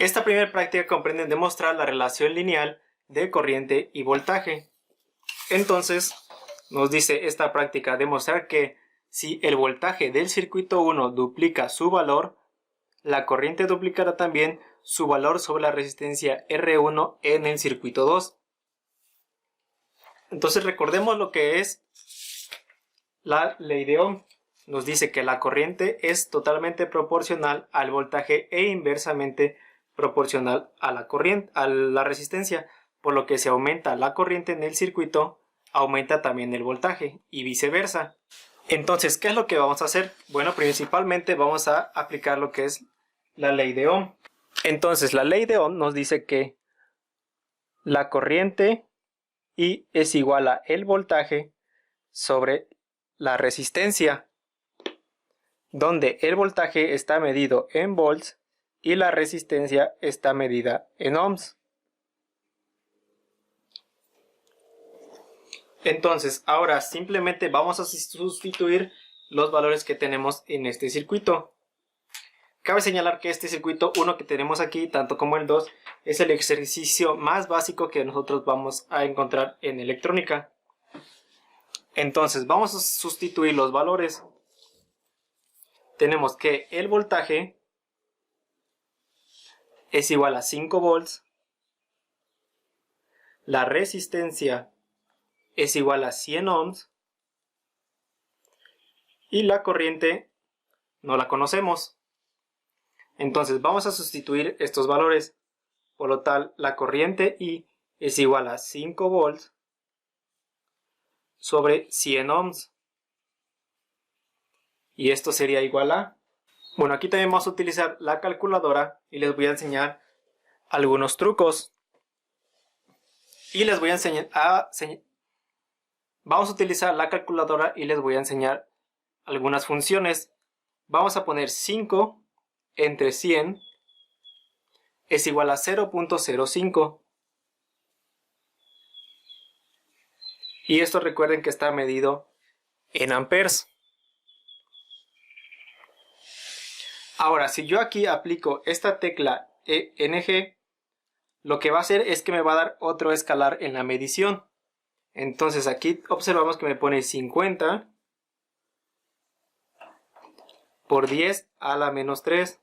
Esta primera práctica comprende demostrar la relación lineal de corriente y voltaje. Entonces, nos dice esta práctica demostrar que si el voltaje del circuito 1 duplica su valor, la corriente duplicará también su valor sobre la resistencia R1 en el circuito 2. Entonces recordemos lo que es la ley de Ohm. Nos dice que la corriente es totalmente proporcional al voltaje e inversamente proporcional a la resistencia, por lo que si aumenta la corriente en el circuito, aumenta también el voltaje y viceversa. Entonces, ¿qué es lo que vamos a hacer? Bueno, principalmente vamos a aplicar lo que es la ley de Ohm. Entonces, la ley de Ohm nos dice que la corriente I es igual a el voltaje sobre la resistencia, donde el voltaje está medido en volts y la resistencia está medida en ohms. Entonces, ahora simplemente vamos a sustituir los valores que tenemos en este circuito. Cabe señalar que este circuito 1 que tenemos aquí, tanto como el 2, es el ejercicio más básico que nosotros vamos a encontrar en electrónica. Entonces, vamos a sustituir los valores. Tenemos que el voltaje es igual a 5 volts, la resistencia es igual a 100 ohms y la corriente no la conocemos. Entonces vamos a sustituir estos valores. Por lo tal, la corriente I es igual a 5 volts sobre 100 ohms. Y esto sería igual a... Bueno, aquí también vamos a utilizar la calculadora y les voy a enseñar algunos trucos. Y les voy a enseñar Vamos a utilizar la calculadora y les voy a enseñar algunas funciones. Vamos a poner 5 entre 100 es igual a 0.05. Y esto recuerden que está medido en amperes. Ahora, si yo aquí aplico esta tecla ENG, lo que va a hacer es que me va a dar otro escalar en la medición. Entonces aquí observamos que me pone 50 por 10 a la menos 3.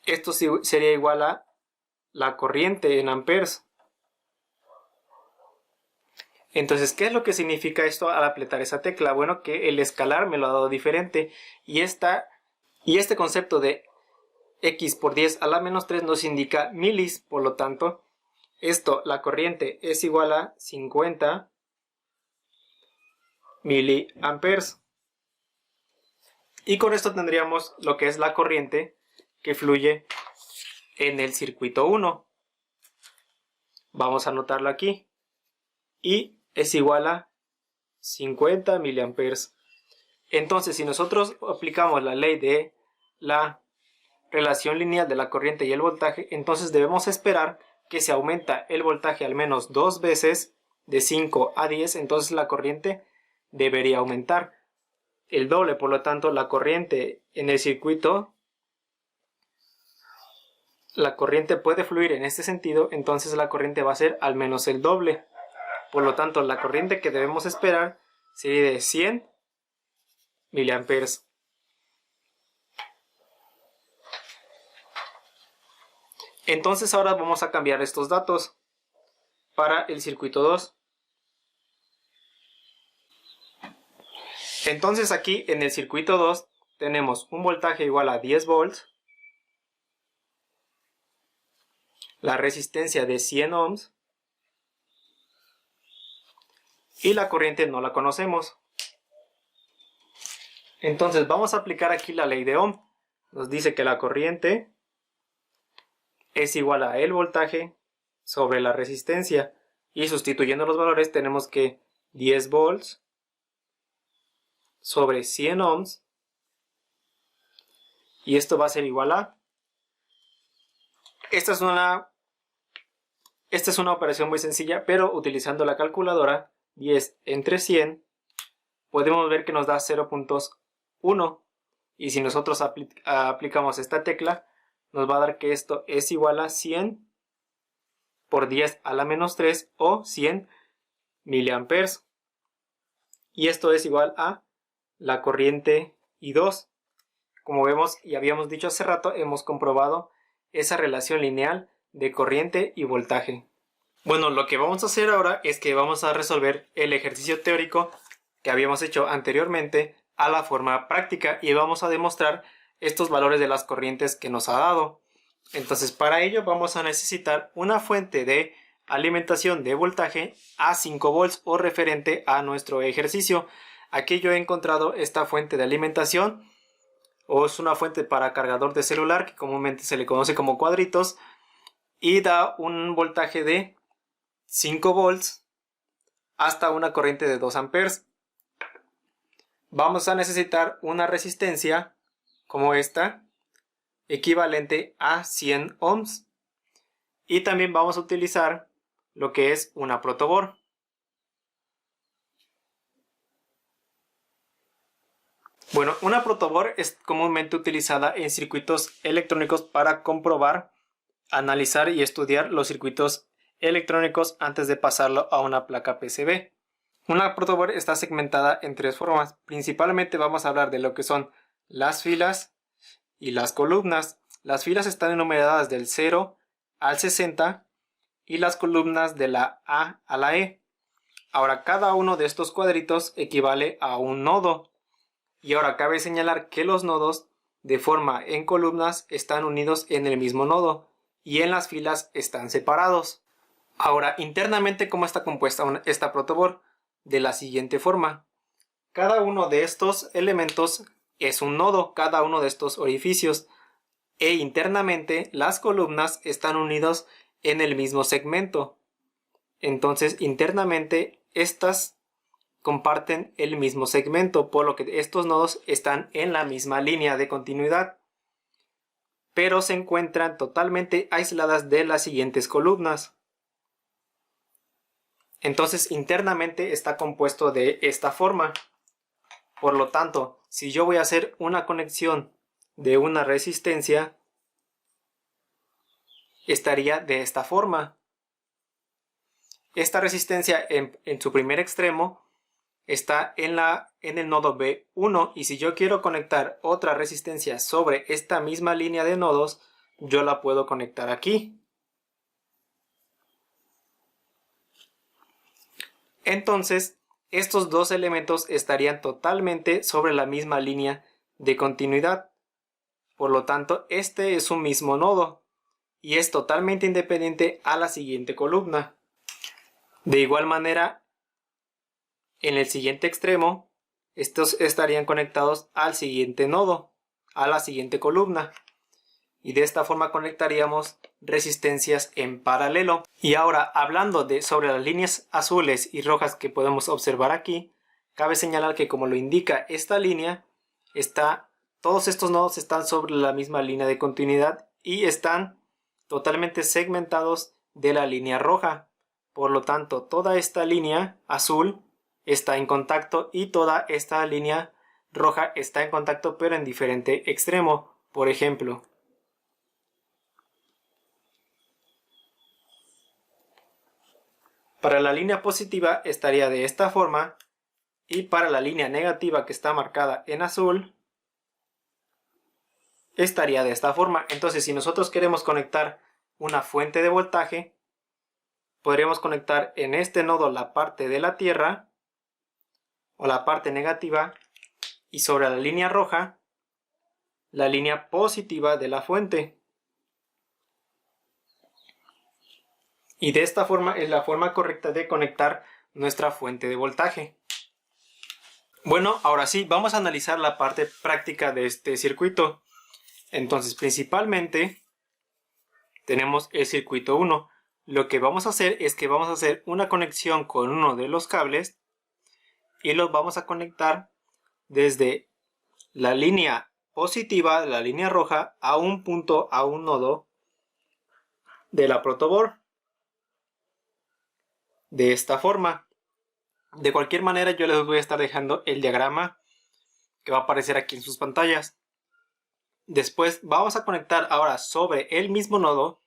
Esto sería igual a la corriente en amperes. Entonces, ¿qué es lo que significa esto al apretar esa tecla? Bueno, que el escalar me lo ha dado diferente. Y este concepto de x por 10 a la menos 3 nos indica milis. Por lo tanto, la corriente es igual a 50 miliamperes. Y con esto tendríamos lo que es la corriente que fluye en el circuito 1. Vamos a anotarlo aquí. Y es igual a 50 miliamperes. Entonces, si nosotros aplicamos la ley de la relación lineal de la corriente y el voltaje, entonces debemos esperar que si aumenta el voltaje al menos 2 veces, de 5 a 10, entonces la corriente debería aumentar el doble. Por lo tanto, la corriente en el circuito, la corriente puede fluir en este sentido, entonces la corriente va a ser al menos el doble. Por lo tanto, la corriente que debemos esperar sería de 100 miliamperes. Entonces ahora vamos a cambiar estos datos para el circuito 2. Entonces aquí en el circuito 2 tenemos un voltaje igual a 10 volts, la resistencia de 100 ohms y la corriente no la conocemos. Entonces vamos a aplicar aquí la ley de Ohm. Nos dice que la corriente es igual a el voltaje sobre la resistencia. Y sustituyendo los valores tenemos que 10 volts sobre 100 ohms. Y esto va a ser igual a... Esta es una operación muy sencilla, pero utilizando la calculadora, 10 entre 100, podemos ver que nos da 0.1. y si nosotros aplicamos esta tecla, nos va a dar que esto es igual a 100 por 10 a la menos 3 o 100 miliamperes. Y esto es igual a la corriente I2. Como vemos y habíamos dicho hace rato, hemos comprobado esa relación lineal de corriente y voltaje. Bueno, lo que vamos a hacer ahora es que vamos a resolver el ejercicio teórico que habíamos hecho anteriormente a la forma práctica y vamos a demostrar estos valores de las corrientes que nos ha dado. Entonces, para ello vamos a necesitar una fuente de alimentación de voltaje a 5 volts o referente a nuestro ejercicio. Aquí yo he encontrado esta fuente de alimentación, o es una fuente para cargador de celular que comúnmente se le conoce como cuadritos, y da un voltaje de 5 volts hasta una corriente de 2 amperes. Vamos a necesitar una resistencia como esta, equivalente a 100 ohms, y también vamos a utilizar lo que es una protobor. Bueno, una protobor es comúnmente utilizada en circuitos electrónicos para comprobar, analizar y estudiar los circuitos electrónicos antes de pasarlo a una placa PCB. Una protobor está segmentada en tres formas. Principalmente vamos a hablar de lo que son las filas y las columnas. Las filas están enumeradas del 0 al 60 y las columnas de la A a la E. Ahora, cada uno de estos cuadritos equivale a un nodo. Y ahora cabe señalar que los nodos de forma en columnas están unidos en el mismo nodo y en las filas están separados. Ahora, internamente, ¿cómo está compuesta esta protobor? De la siguiente forma. Cada uno de estos elementos es un nodo, cada uno de estos orificios, e internamente las columnas están unidos en el mismo segmento. Entonces, internamente estas comparten el mismo segmento, por lo que estos nodos están en la misma línea de continuidad, pero se encuentran totalmente aisladas de las siguientes columnas. Entonces, internamente está compuesto de esta forma. Por lo tanto, si yo voy a hacer una conexión de una resistencia, estaría de esta forma. Esta resistencia en su primer extremo está en el nodo B1, y si yo quiero conectar otra resistencia sobre esta misma línea de nodos, yo la puedo conectar aquí. Entonces, estos dos elementos estarían totalmente sobre la misma línea de continuidad. Por lo tanto, este es un mismo nodo y es totalmente independiente a la siguiente columna. De igual manera, en el siguiente extremo, estos estarían conectados al siguiente nodo, a la siguiente columna. Y de esta forma conectaríamos resistencias en paralelo. Y ahora, hablando sobre las líneas azules y rojas que podemos observar aquí, cabe señalar que, como lo indica esta línea, todos estos nodos están sobre la misma línea de continuidad y están totalmente segmentados de la línea roja. Por lo tanto, toda esta línea azul está en contacto y toda esta línea roja está en contacto, pero en diferente extremo. Por ejemplo, para la línea positiva estaría de esta forma, y para la línea negativa, que está marcada en azul, estaría de esta forma. Entonces, si nosotros queremos conectar una fuente de voltaje, podríamos conectar en este nodo la parte de la tierra o la parte negativa, y sobre la línea roja la línea positiva de la fuente. Y de esta forma es la forma correcta de conectar nuestra fuente de voltaje. Bueno, ahora sí, vamos a analizar la parte práctica de este circuito. Entonces, principalmente tenemos el circuito 1. Lo que vamos a hacer es que vamos a hacer una conexión con uno de los cables y los vamos a conectar desde la línea positiva, la línea roja, a un punto, a un nodo de la protobor. De esta forma. De cualquier manera, yo les voy a estar dejando el diagrama que va a aparecer aquí en sus pantallas. Después vamos a conectar ahora sobre el mismo nodo,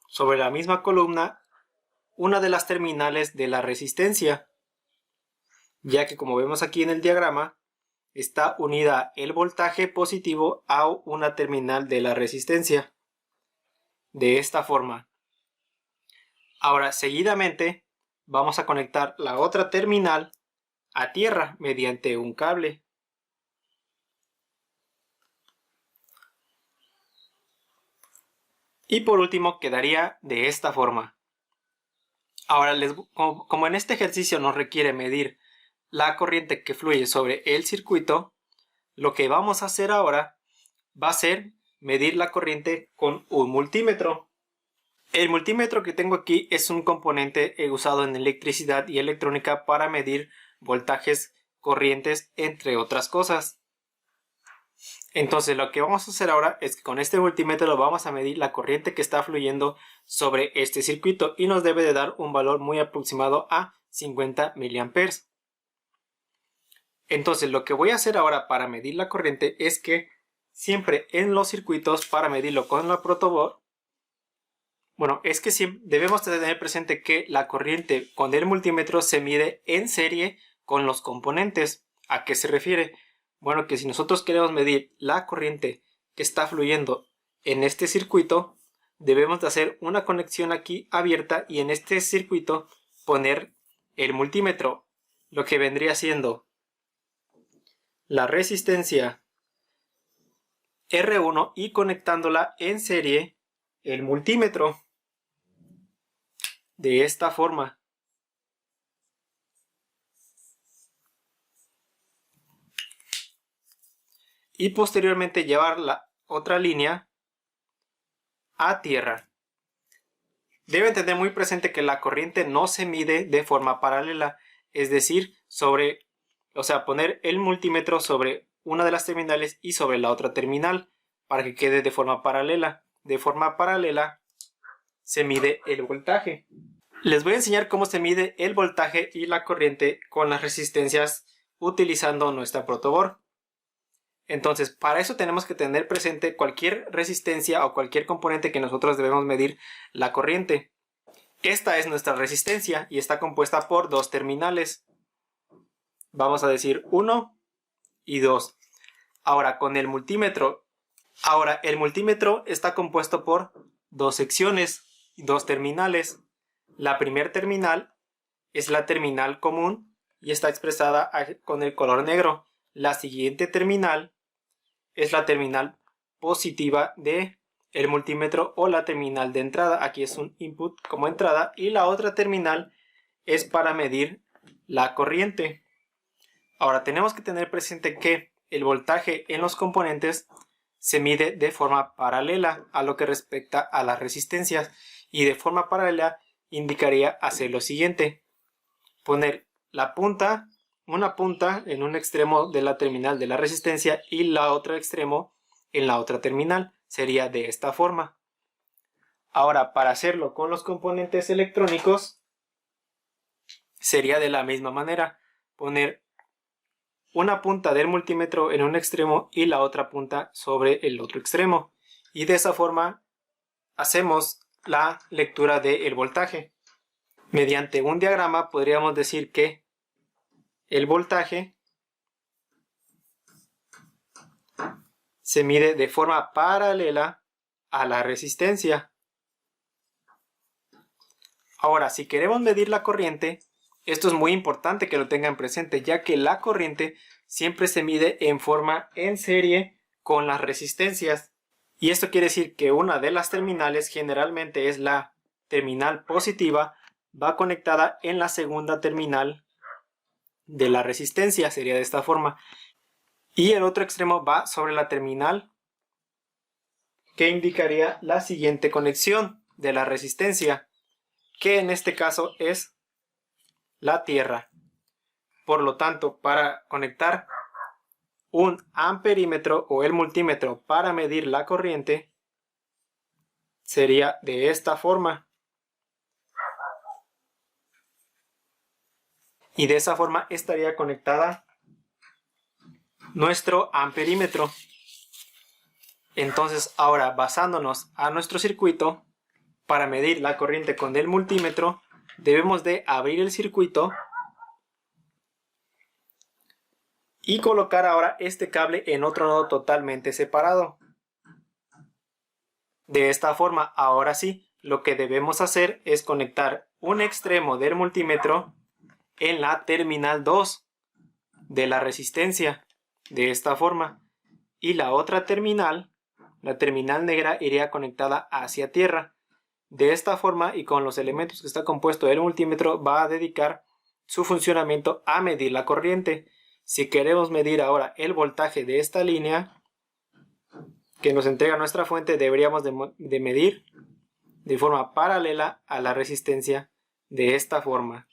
sobre la misma columna, una de las terminales de la resistencia, ya que como vemos aquí en el diagrama, está unida el voltaje positivo a una terminal de la resistencia. De esta forma. Ahora, seguidamente, vamos a conectar la otra terminal a tierra mediante un cable. Y por último, quedaría de esta forma. Ahora, como en este ejercicio nos requiere medir la corriente que fluye sobre el circuito, lo que vamos a hacer ahora va a ser medir la corriente con un multímetro. El multímetro que tengo aquí es un componente usado en electricidad y electrónica para medir voltajes, corrientes, entre otras cosas. Entonces lo que vamos a hacer ahora es que con este multímetro vamos a medir la corriente que está fluyendo sobre este circuito y nos debe de dar un valor muy aproximado a 50 mA. Entonces lo que voy a hacer ahora para medir la corriente es que siempre en los circuitos, para medirlo con la protoboard, es que debemos tener presente que la corriente con el multímetro se mide en serie con los componentes. ¿A qué se refiere? Bueno, que si nosotros queremos medir la corriente que está fluyendo en este circuito, debemos de hacer una conexión aquí abierta y en este circuito poner el multímetro, lo que vendría siendo la resistencia R1 y conectándola en serie el multímetro. De esta forma. Y posteriormente llevar la otra línea a tierra. Deben tener muy presente que la corriente no se mide de forma paralela, es decir, poner el multímetro sobre una de las terminales y sobre la otra terminal para que quede de forma paralela. De forma paralela se mide el voltaje. Les voy a enseñar cómo se mide el voltaje y la corriente con las resistencias utilizando nuestra protoboard. Entonces, para eso tenemos que tener presente cualquier resistencia o cualquier componente que nosotros debemos medir la corriente. Esta es nuestra resistencia y está compuesta por dos terminales. Vamos a decir 1 y 2. Ahora, con el multímetro. Ahora, el multímetro está compuesto por dos secciones, dos terminales. La primera terminal es la terminal común y está expresada con el color negro. La siguiente terminal es la terminal positiva de el multímetro o la terminal de entrada. Aquí es un input como entrada y la otra terminal es para medir la corriente. Ahora tenemos que tener presente que el voltaje en los componentes se mide de forma paralela a lo que respecta a las resistencias y de forma paralela indicaría hacer lo siguiente: poner una punta en un extremo de la terminal de la resistencia y la otro extremo en la otra terminal. Sería de esta forma. Ahora, para hacerlo con los componentes electrónicos sería de la misma manera: poner una punta del multímetro en un extremo y la otra punta sobre el otro extremo, y de esa forma hacemos la lectura del voltaje. Mediante un diagrama podríamos decir que el voltaje se mide de forma paralela a la resistencia. Ahora, si queremos medir la corriente, esto es muy importante que lo tengan presente, ya que la corriente siempre se mide en forma en serie con las resistencias. Y esto quiere decir que una de las terminales, generalmente es la terminal positiva, va conectada en la segunda terminal de la resistencia, sería de esta forma. Y el otro extremo va sobre la terminal que indicaría la siguiente conexión de la resistencia, que en este caso es la tierra. Por lo tanto, para conectar un amperímetro o el multímetro para medir la corriente, sería de esta forma. Y de esa forma estaría conectada nuestro amperímetro. Entonces ahora, basándonos a nuestro circuito, para medir la corriente con el multímetro, debemos de abrir el circuito y colocar ahora este cable en otro nodo totalmente separado. De esta forma, ahora sí, lo que debemos hacer es conectar un extremo del multímetro en la terminal 2 de la resistencia, de esta forma, y la otra terminal, la terminal negra, iría conectada hacia tierra. De esta forma, y con los elementos que está compuesto el multímetro, va a dedicar su funcionamiento a medir la corriente. Si queremos medir ahora el voltaje de esta línea que nos entrega nuestra fuente, deberíamos de medir de forma paralela a la resistencia de esta forma.